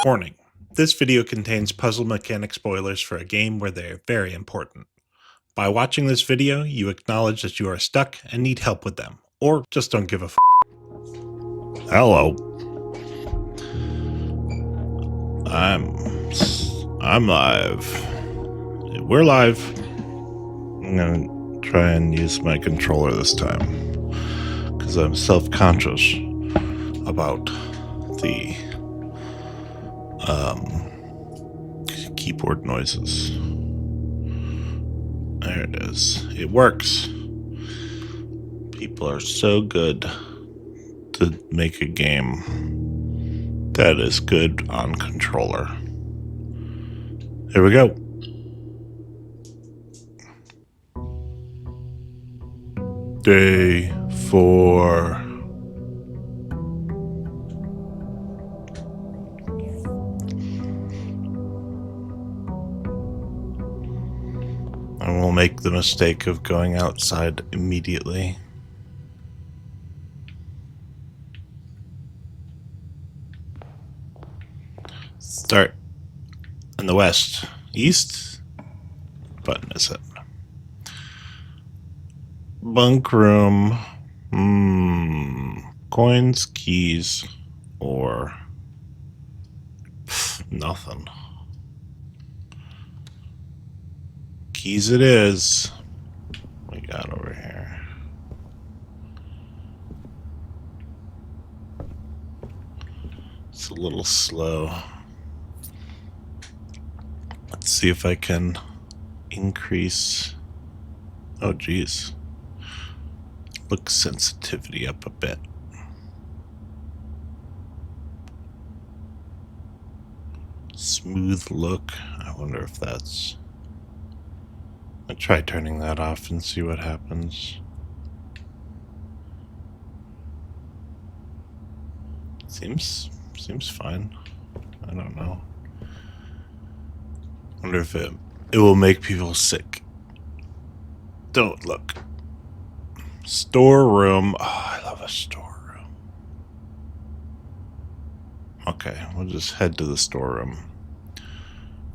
Warning. This video contains puzzle mechanic spoilers for a game where they are very important. By watching this video, you acknowledge that you are stuck and need help with them, or just don't give a f***. Hello. I'm live. We're live. I'm gonna try and use my controller this time, because I'm self-conscious about the keyboard noises. There it is. It works. People are so good to make a game that is good on controller. Here we go. Day 4. I will make the mistake of going outside immediately. Start in the west. East? What button is it? Bunk room. Coins, keys, or nothing. Keys it is. What we got over here? It's a little slow. Let's see if I can increase. Oh, geez. Look sensitivity up a bit. Smooth look. I wonder if that's... I'll try turning that off and see what happens. Seems fine. I don't know. Wonder if it will make people sick. Don't look. Storeroom. Oh, I love a storeroom. Okay, we'll just head to the storeroom.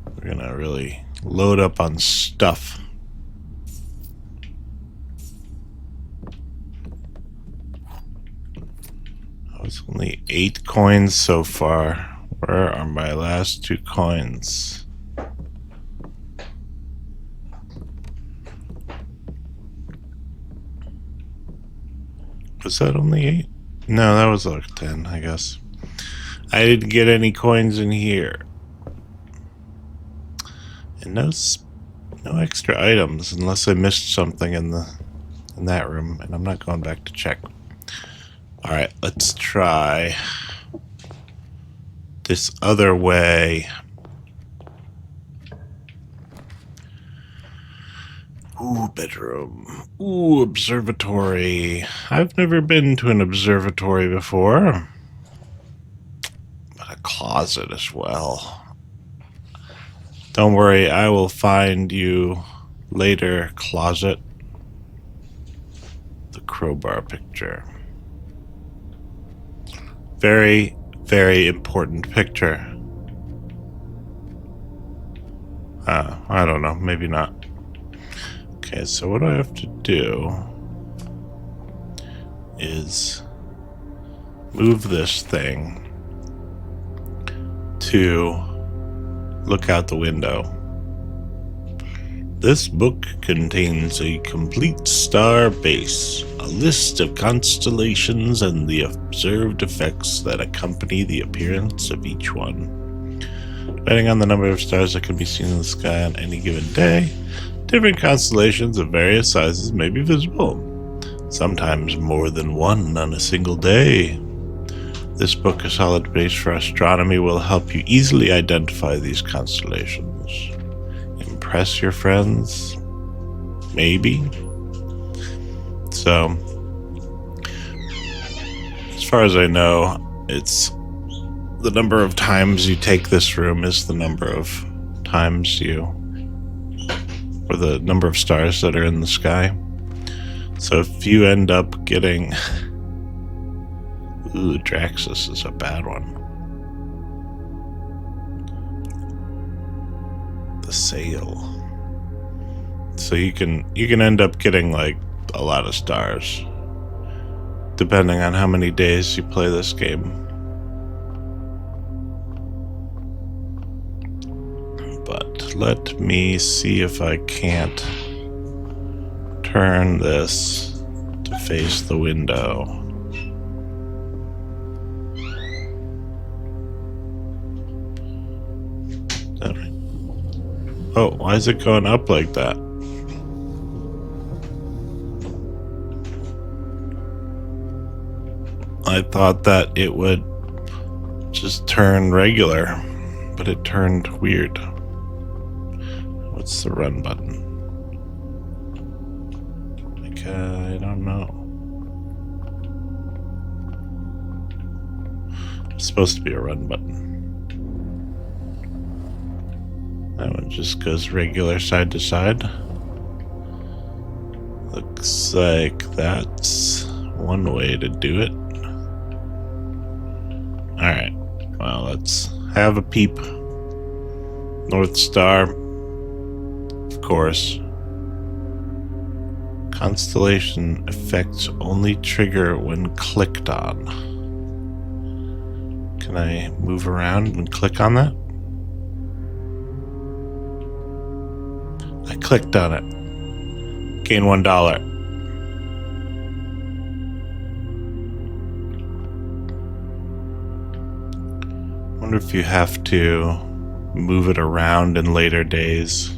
We're gonna really load up on stuff. It's only 8 coins so far. Where are my last 2 coins? Was that only 8? No, that was like 10, I guess. I didn't get any coins in here. And no extra items unless I missed something in that room, and I'm not going back to check. Alright, let's try this other way. Ooh, bedroom. Ooh, observatory. I've never been to an observatory before. But a closet as well. Don't worry, I will find you later, closet. The crowbar picture. Very, very important picture. I don't know, maybe not. Okay, so what I have to do is move this thing to look out the window. This book contains a complete star base, a list of constellations and the observed effects that accompany the appearance of each one. Depending on the number of stars that can be seen in the sky on any given day, different constellations of various sizes may be visible, sometimes more than one on a single day. This book, a solid base for astronomy, will help you easily identify these constellations. Impress your friends? Maybe? So, as far as I know, it's the number of times you take this room is the number of times or the number of stars that are in the sky. So if you end up getting... Ooh, Draxus is a bad one. the sale. So you can end up getting like a lot of stars, depending on how many days you play this game. But let me see if I can't turn this to face the window. Oh, why is it going up like that? I thought that it would just turn regular, but it turned weird. What's the run button? Like, I don't know. It's supposed to be a run button. That one just goes regular side to side. Looks like that's one way to do it. Alright, well, let's have a peep. North Star, of course. Constellation effects only trigger when clicked on. Can I move around and click on that? I clicked on it. Gain $1. Wonder if you have to move it around in later days.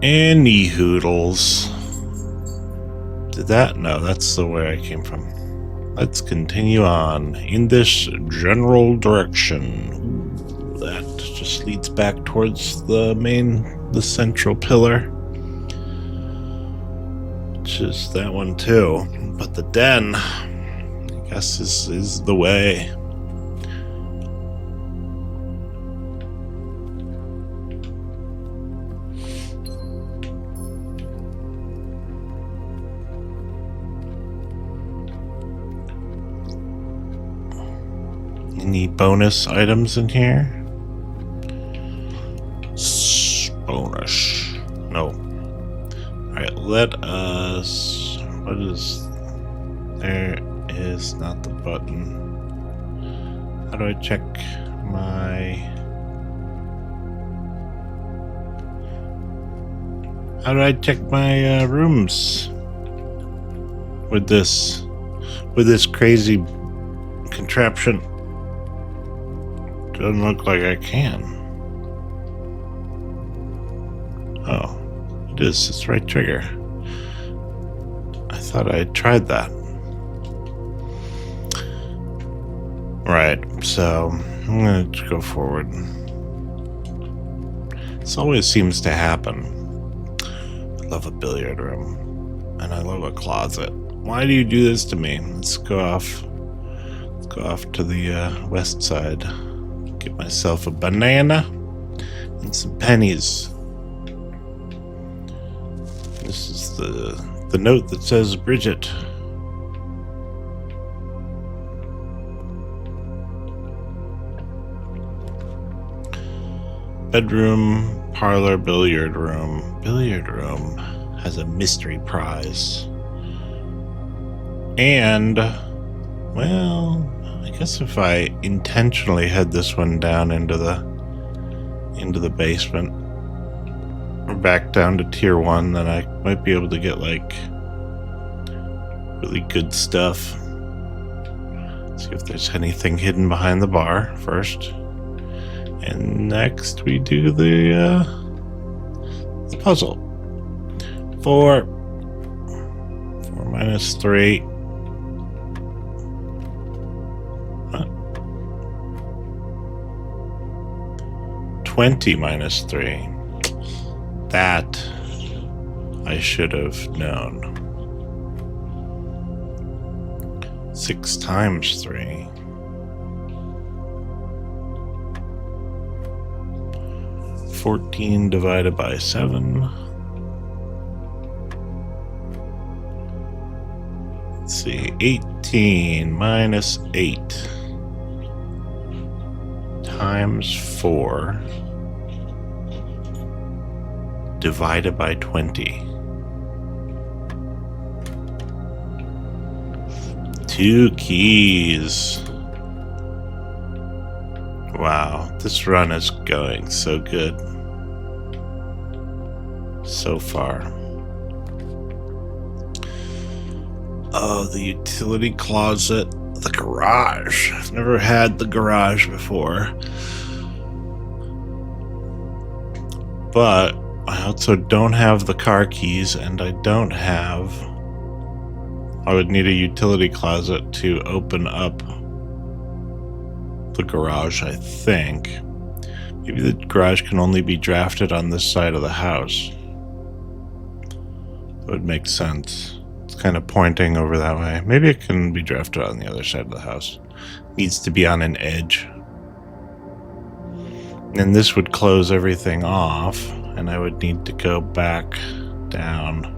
Any hoodles. Did that? No, that's the way I came from. Let's continue on in this general direction. Ooh, that just leads back towards the central pillar. Which is that one too. But the den, I guess, is the way. Any bonus items in here? Bonus. No. Alright, let us... What is... There is not the button. How do I check my... How do I check my rooms? With this crazy contraption. Doesn't look like I can. Oh, it is. It's right trigger. I thought I had tried that. Right, so I'm going to go forward. This always seems to happen. I love a billiard room. And I love a closet. Why do you do this to me? Let's go off. Let's go off to the west side. Get myself a banana and some pennies. This is the note that says Bridget. Bedroom, parlor, billiard room. Billiard room has a mystery prize. And, well, I guess if I intentionally head this one down into the basement or back down to tier 1, then I might be able to get like really good stuff. See if there's anything hidden behind the bar first. And next we do the puzzle. 4 minus 3. 20 minus 3. That I should have known. 6 times 3. 14 divided by 7. Let's see, 18 minus 8. times 4 divided by 20. 2 keys. Wow, this run is going so good so far. Oh, the utility closet, the garage. I've never had the garage before. But I also don't have the car keys, and I would need a utility closet to open up the garage, I think. Maybe the garage can only be drafted on this side of the house. That would make sense. It's kind of pointing over that way. Maybe it can be drafted on the other side of the house. Needs to be on an edge. And this would close everything off, and I would need to go back down.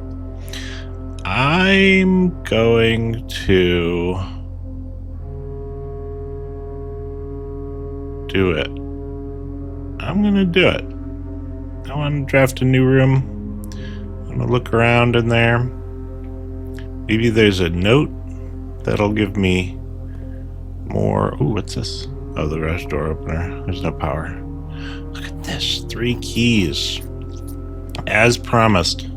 I'm going to do it. I'm gonna do it. I want to draft a new room. I'm gonna look around in there. Maybe there's a note that'll give me more. Ooh, what's this? Oh, the garage door opener. There's no power. Look at this. 3 keys. As promised.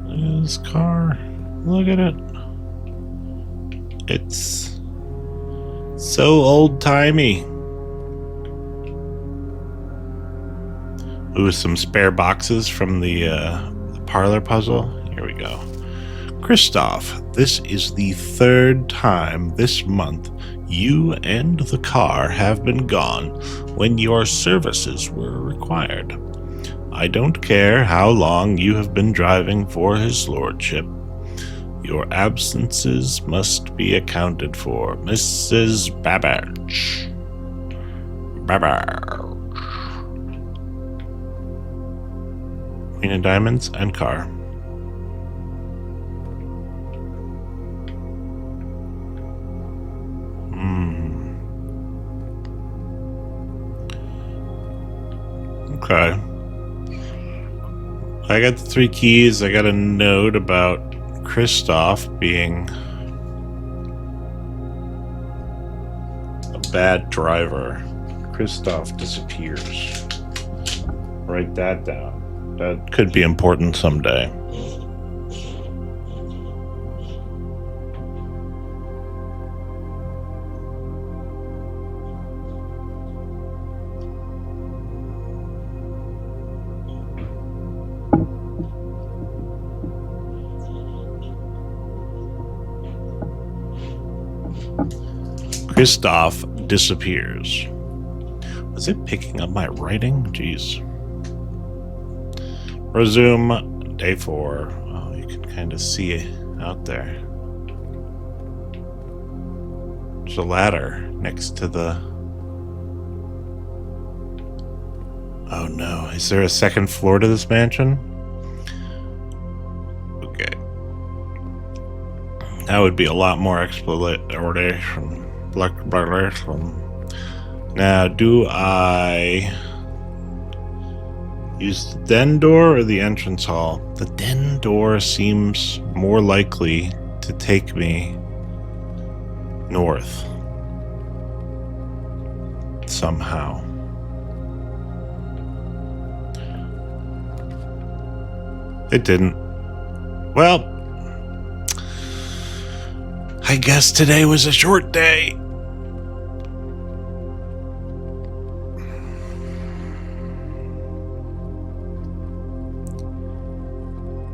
Look at this car. Look at it. It's so old-timey. Ooh, some spare boxes from the parlor puzzle. Here we go. Christoph, this is the 3rd time this month you and the car have been gone when your services were required. I don't care how long you have been driving for his lordship. Your absences must be accounted for. Mrs. Babbage. Babbage. Queen of Diamonds and car. Okay. I got the 3 keys. I got a note about Christoph being a bad driver. Christoph disappears. Write that down. That could be important someday. Christoph disappears. Was it picking up my writing? Jeez. Resume day 4. Oh, you can kind of see it out there. There's a ladder next to the... Oh no, is there a 2nd floor to this mansion? Okay. That would be a lot more exploration. Now, do I use the den door or the entrance hall? The den door seems more likely to take me north. Somehow. It didn't. Well, I guess today was a short day.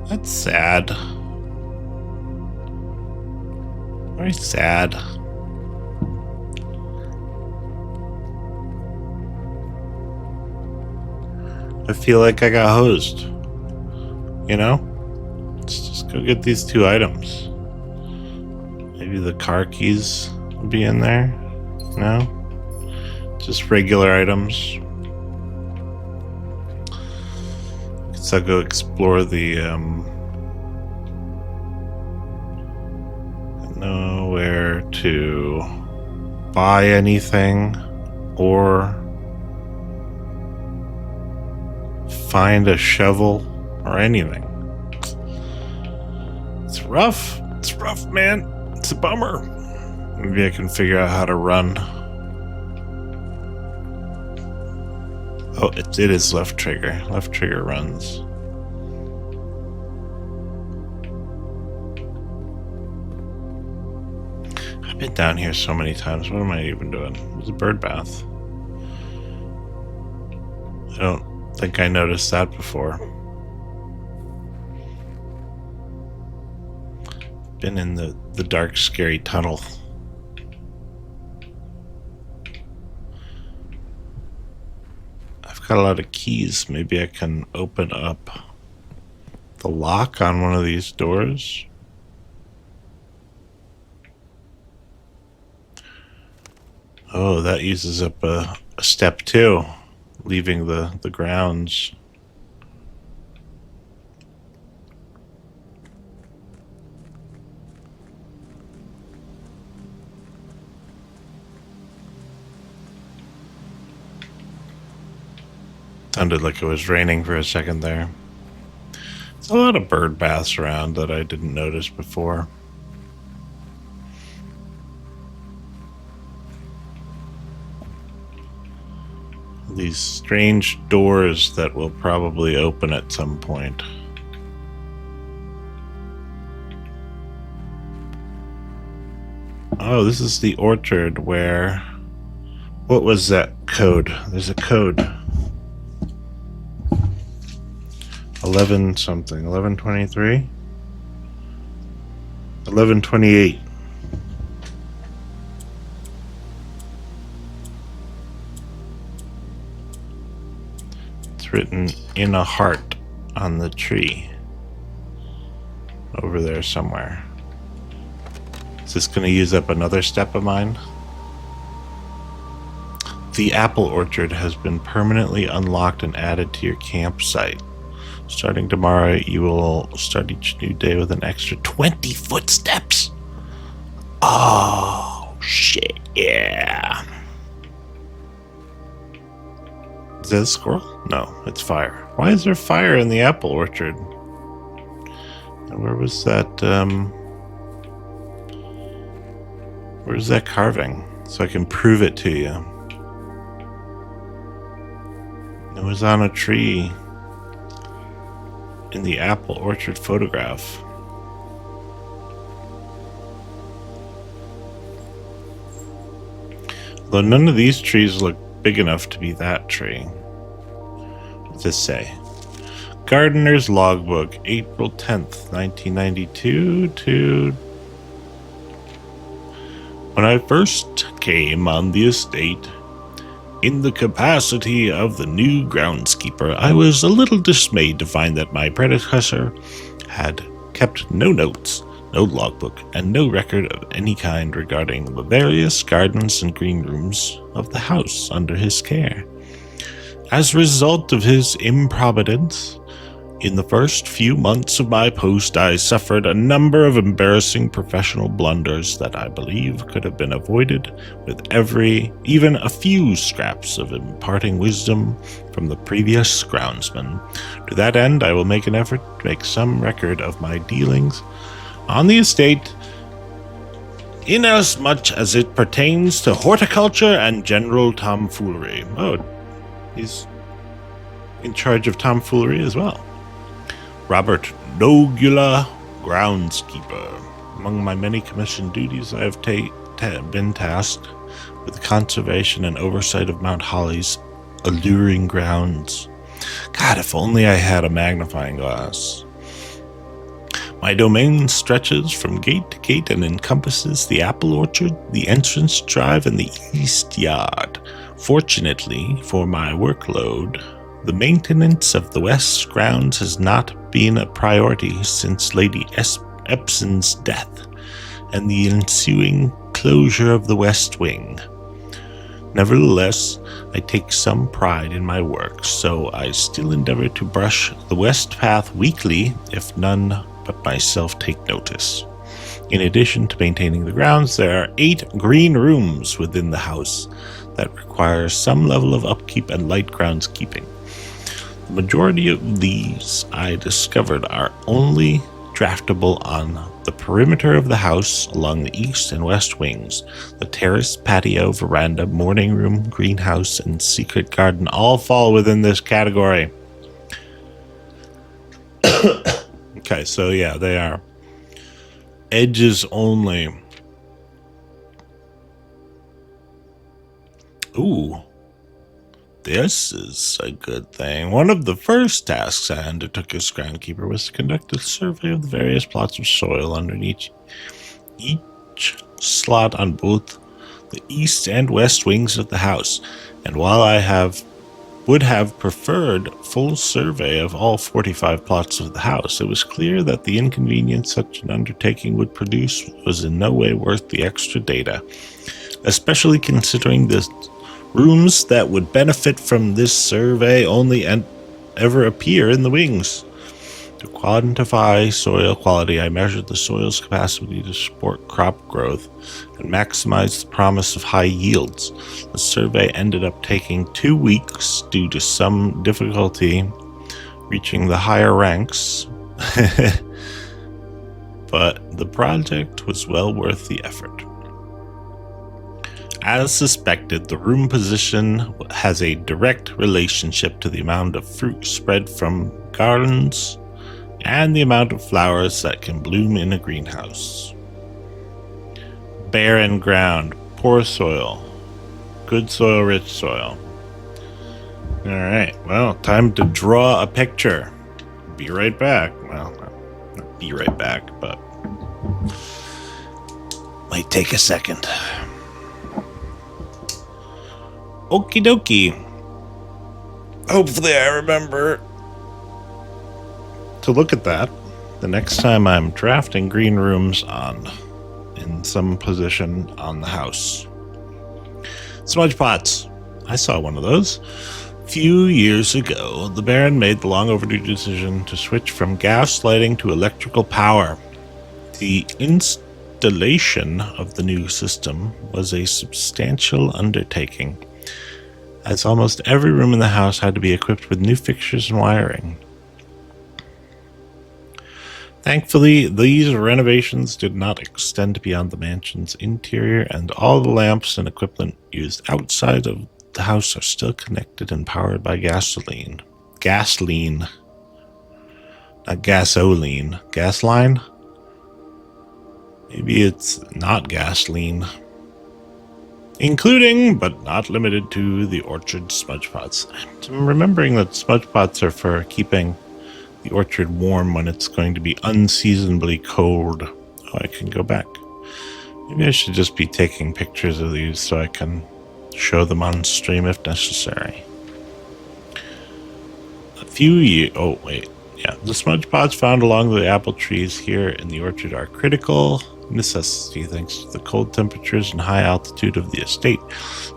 That's sad. Very sad. I feel like I got hosed. You know? Let's just go get these 2 items. Maybe the car keys will be in there? No? Just regular items. Guess I'll go explore the, I know where to buy anything or find a shovel or anything. It's rough. It's rough, man. It's a bummer. Maybe I can figure out how to run. Oh, it is left trigger. Left trigger runs. I've been down here so many times. What am I even doing? It's a bird bath. I don't think I noticed that before. Been in the dark, scary tunnel. I've got a lot of keys. Maybe I can open up the lock on one of these doors. Oh, that uses up a step too, leaving the grounds. Sounded like it was raining for a second there. There's a lot of bird baths around that I didn't notice before. These strange doors that will probably open at some point. Oh, this is the orchard where... What was that code? There's a code. 11 something. 1123? 1128. It's written in a heart on the tree. Over there somewhere. Is this going to use up another step of mine? The apple orchard has been permanently unlocked and added to your campsite. Starting tomorrow, you will start each new day with an extra 20 footsteps. Oh, shit, yeah. Is that a squirrel? No, it's fire. Why is there fire in the apple orchard? And where was that, where's that carving? So I can prove it to you. It was on a tree. In the apple orchard photograph. Though none of these trees look big enough to be that tree. What does this say? Gardener's Logbook, April 10th, 1992 to... When I first came on the estate, in the capacity of the new groundskeeper, I was a little dismayed to find that my predecessor had kept no notes, no logbook, and no record of any kind regarding the various gardens and green rooms of the house under his care. As a result of his improvidence, in the first few months of my post, I suffered a number of embarrassing professional blunders that I believe could have been avoided with even a few scraps of imparting wisdom from the previous groundsman. To that end, I will make an effort to make some record of my dealings on the estate, inasmuch as it pertains to horticulture and general tomfoolery. Oh, he's in charge of tomfoolery as well. Robert Nogula, groundskeeper. Among my many commissioned duties, I have been tasked with the conservation and oversight of Mount Holly's alluring grounds. God, if only I had a magnifying glass. My domain stretches from gate to gate and encompasses the apple orchard, the entrance drive, and the east yard. Fortunately for my workload, the maintenance of the west grounds has not been a priority since Lady Epson's death and the ensuing closure of the west wing. Nevertheless, I take some pride in my work, so I still endeavor to brush the west path weekly if none but myself take notice. In addition to maintaining the grounds, there are 8 green rooms within the house that require some level of upkeep and light groundskeeping. The majority of these, I discovered, are only draftable on the perimeter of the house along the east and west wings. The terrace, patio, veranda, morning room, greenhouse, and secret garden all fall within this category. Okay, so yeah, they are edges only. Ooh, this is a good thing. One of the first tasks I undertook as groundkeeper was to conduct a survey of the various plots of soil underneath each slot on both the east and west wings of the house. And while I would have preferred full survey of all 45 plots of the house, it was clear that the inconvenience such an undertaking would produce was in no way worth the extra data, especially considering the rooms that would benefit from this survey only ever appear in the wings. To quantify soil quality, I measured the soil's capacity to support crop growth and maximize the promise of high yields. The survey ended up taking 2 weeks due to some difficulty reaching the higher ranks, but the project was well worth the effort. As suspected, the room position has a direct relationship to the amount of fruit spread from gardens and the amount of flowers that can bloom in a greenhouse. Barren ground, poor soil, good soil, rich soil. Alright, well, time to draw a picture. Be right back. Well, not be right back, but might take a second. Okie dokie. Hopefully I remember to look at that the next time I'm drafting green rooms in some position on the house. Smudge pots. I saw one of those. A few years ago, the Baron made the long overdue decision to switch from gas lighting to electrical power. The installation of the new system was a substantial undertaking, as almost every room in the house had to be equipped with new fixtures and wiring. Thankfully, these renovations did not extend beyond the mansion's interior, and all the lamps and equipment used outside of the house are still connected and powered by gasoline. Gasoline. Not gasoline. Gas line? Maybe it's not gasoline. Including, but not limited to, the orchard smudge pots. I'm remembering that smudge pots are for keeping the orchard warm when it's going to be unseasonably cold. Oh, I can go back. Maybe I should just be taking pictures of these so I can show them on stream if necessary. Oh, wait. Yeah, the smudge pots found along the apple trees here in the orchard are critical necessity thanks to the cold temperatures and high altitude of the estate.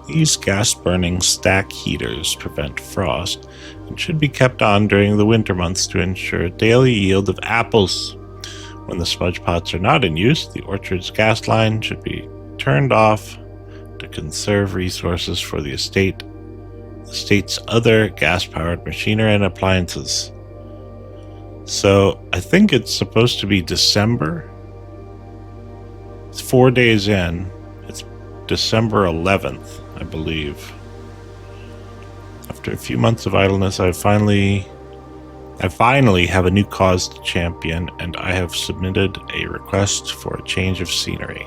These gas-burning stack heaters prevent frost and should be kept on during the winter months to ensure a daily yield of apples. When the smudge pots are not in use, the orchard's gas line should be turned off to conserve resources for the estate's other gas-powered machinery and appliances. So I think it's supposed to be December. It's 4 days in. It's December 11th, I believe. After a few months of idleness, I finally have a new cause to champion, and I have submitted a request for a change of scenery.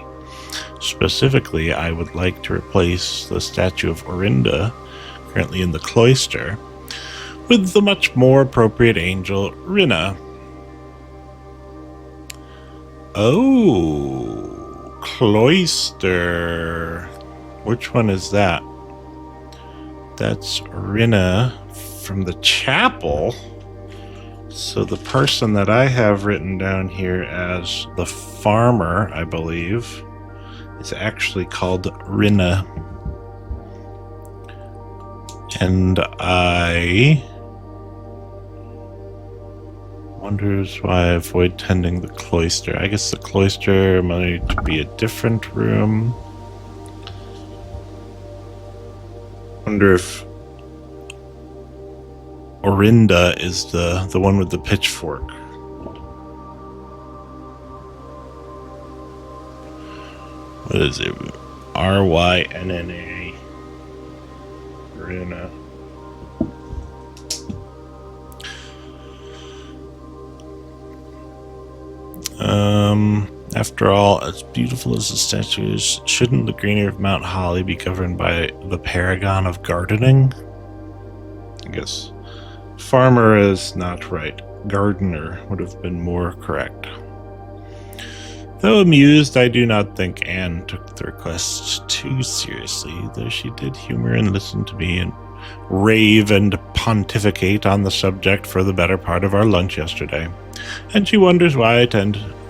Specifically, I would like to replace the statue of Orinda, currently in the cloister, with the much more appropriate angel, Rinna. Oh, cloister. Which one is that? That's Rinna from the chapel. So the person that I have written down here as the farmer, I believe, is actually called Rinna. And I Wonders why I avoid tending the cloister. I guess the cloister might be a different room. Wonder if Orinda is the one with the pitchfork. What is it? Rynna. Rynna. After all, as beautiful as the statue is, shouldn't the greenery of Mount Holly be governed by the paragon of gardening? I guess farmer is not right. Gardener would have been more correct. Though amused, I do not think Anne took the request too seriously, though she did humor and listen to me and rave and pontificate on the subject for the better part of our lunch yesterday. And she wonders why I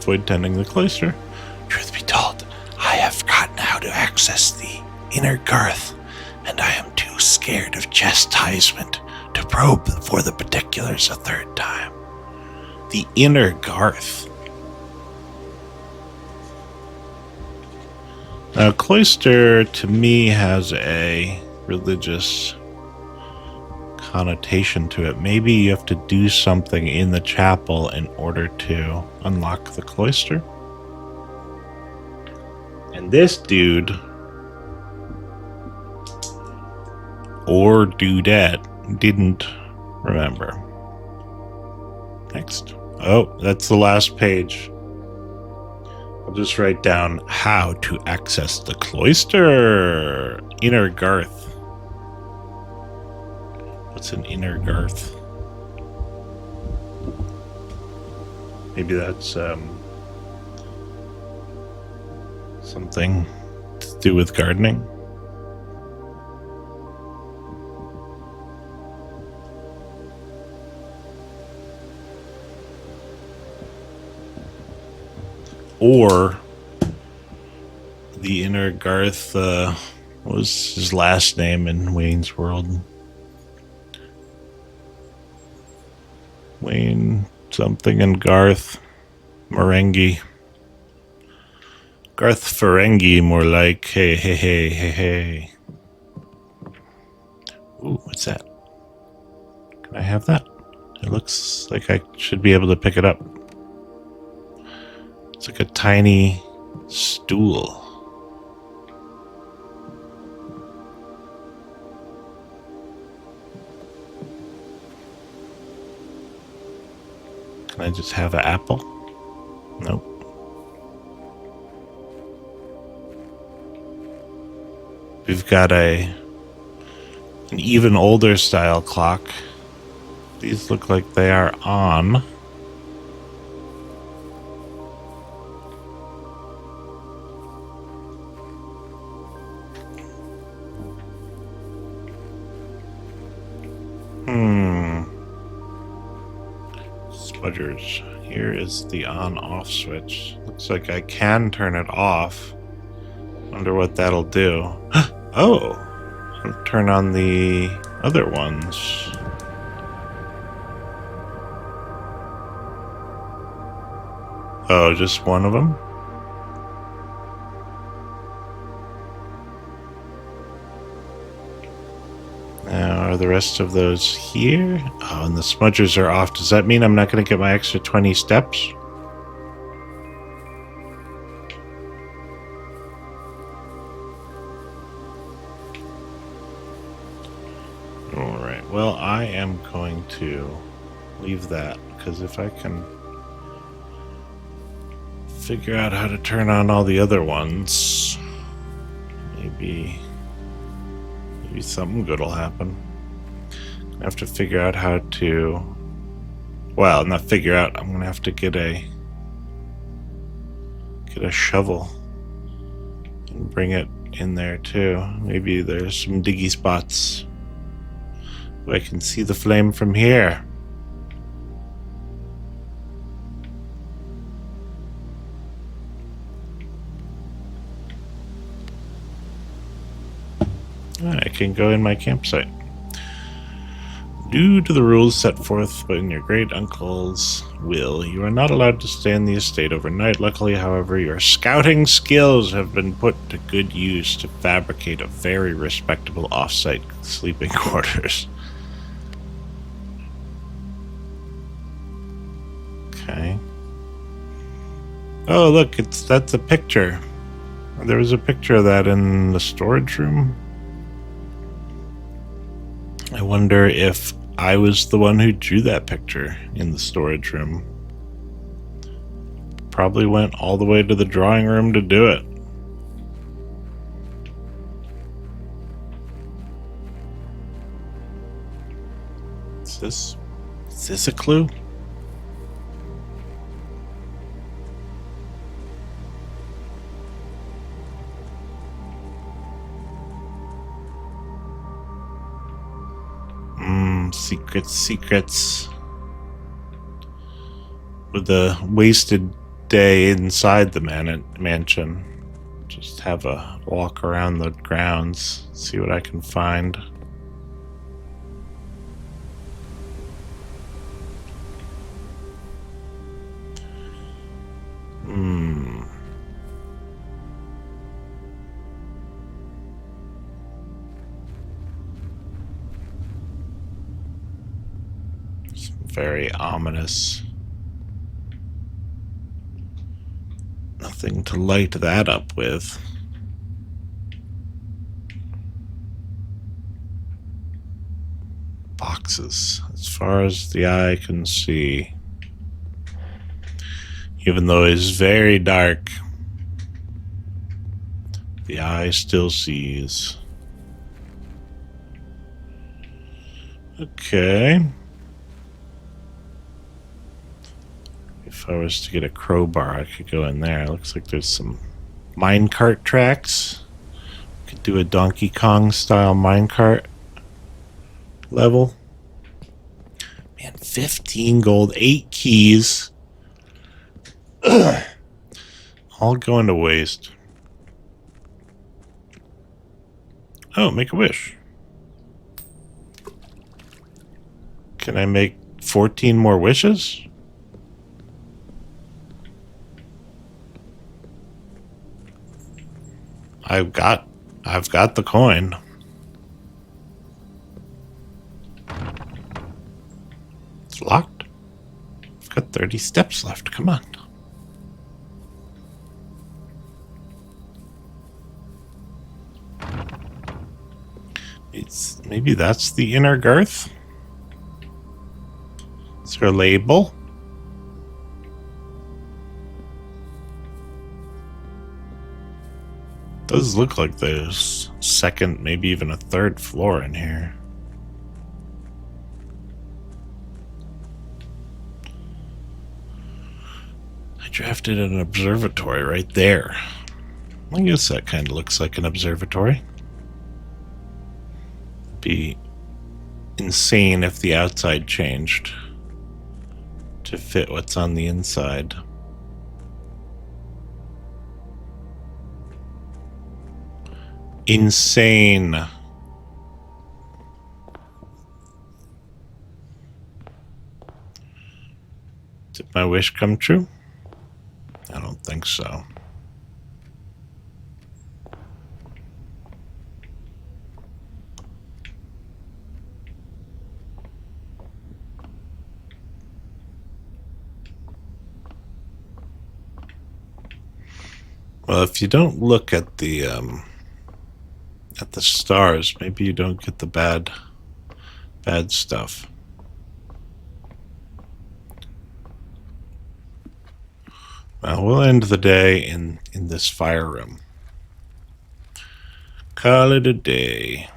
avoid tending the cloister. Truth be told, I have forgotten how to access the inner garth, and I am too scared of chastisement to probe for the particulars a third time. The inner garth. Now, cloister to me has a religious connotation to it. Maybe you have to do something in the chapel in order to unlock the cloister. And this dude, or dudette, didn't remember. Next. Oh, that's the last page. I'll just write down how to access the cloister. Inner garth. What's an inner garth? Maybe that's something to do with gardening. Or the inner garth, what was his last name in Wayne's World? Wayne something and Garth Ferengi. Garth Ferengi, more like. Hey, hey, hey, hey, hey. Ooh, what's that? Can I have that? It looks like I should be able to pick it up. It's like a tiny stool. Can I just have an apple? Nope. We've got an even older style clock. These look like they are on. Smudgers. Here is the on-off switch. Looks like I can turn it off. Wonder what that'll do. Oh! I'll turn on the other ones. Oh, just one of them? Now, are the rest of those here? Oh, and the smudgers are off. Does that mean I'm not going to get my extra 20 steps? Alright, well, I am going to leave that, because if I can figure out how to turn on all the other ones, maybe something good will happen. I have to figure out how to, well, not figure out, I'm gonna have to get a shovel and bring it in there too. Maybe there's some diggy spots where I can see the flame from here. I can go in my campsite. Due to the rules set forth in your great uncle's will, you are not allowed to stay in the estate overnight. Luckily, however, your scouting skills have been put to good use to fabricate a very respectable off-site sleeping quarters. Okay. Oh, look, that's a picture. There was a picture of that in the storage room. I wonder if I was the one who drew that picture in the storage room. Probably went all the way to the drawing room to do it. Is this a clue? Secrets. With a wasted day inside the mansion. Just have a walk around the grounds, see what I can find. Very ominous. Nothing to light that up with. Boxes, as far as the eye can see. Even though it's very dark, the eye still sees. Okay. If I was to get a crowbar, I could go in there. It looks like there's some minecart tracks. Could do a Donkey Kong style minecart level. Man, 15 gold, 8 keys. All going to waste. Oh, make a wish. Can I make 14 more wishes? I've got the coin. It's locked. I've got 30 steps left. Come on. Maybe that's the inner girth. Is there a label? Does look like there's second, maybe even a third floor in here. I drafted an observatory right there. I guess that kind of looks like an observatory. It'd be insane if the outside changed to fit what's on the inside. Insane. Did my wish come true? I don't think so. Well, if you don't look at the stars, maybe you don't get the bad stuff. Well, we'll end the day in this fire room. Call it a day.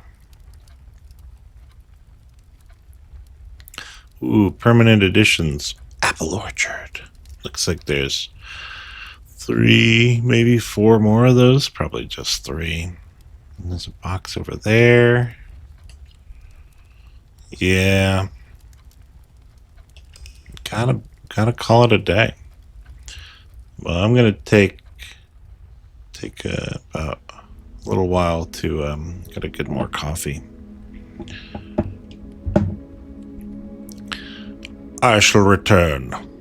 Ooh, permanent additions. Apple orchard. Looks like there's 3, maybe 4 more of those. Probably just 3. And there's a box over there. Yeah. Gotta call it a day. Well, I'm gonna take about a little while to get more coffee. I shall return.